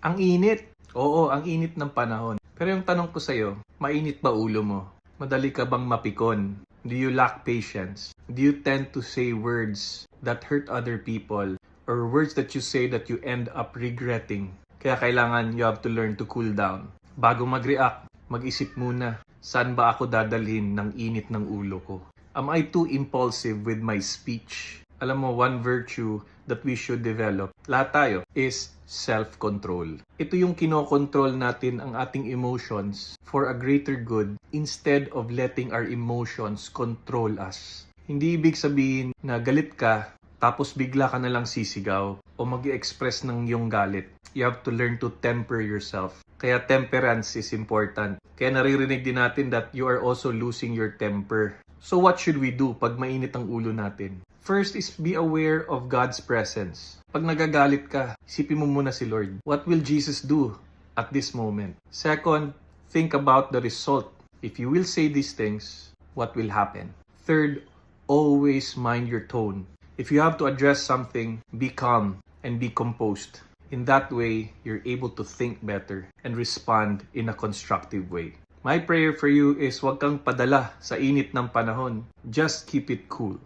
Ang init. Oo, ang init ng panahon. Pero yung tanong ko sa'yo, mainit ba ulo mo? Madali ka bang mapikon? Do you lack patience? Do you tend to say words that hurt other people? Or words that you say that you end up regretting? Kaya kailangan you have to learn to cool down. Bago mag-react, mag-isip muna, saan ba ako dadalhin ng init ng ulo ko? Am I too impulsive with my speech? Alam mo, one virtue that we should develop, lahat tayo, is self-control. Ito yung kinokontrol natin ang ating emotions for a greater good instead of letting our emotions control us. Hindi ibig sabihin na galit ka, tapos bigla ka na lang sisigaw o mag-express ng iyong galit. You have to learn to temper yourself. Kaya temperance is important. Kaya naririnig din natin that you are also losing your temper. So what should we do pag mainit ang ulo natin? First is be aware of God's presence. Pag nagagalit ka, isipin mo muna si Lord. What will Jesus do at this moment? Second, think about the result. If you will say these things, what will happen? Third, always mind your tone. If you have to address something, be calm and be composed. In that way, you're able to think better and respond in a constructive way. My prayer for you is huwag kang padala sa init ng panahon. Just keep it cool.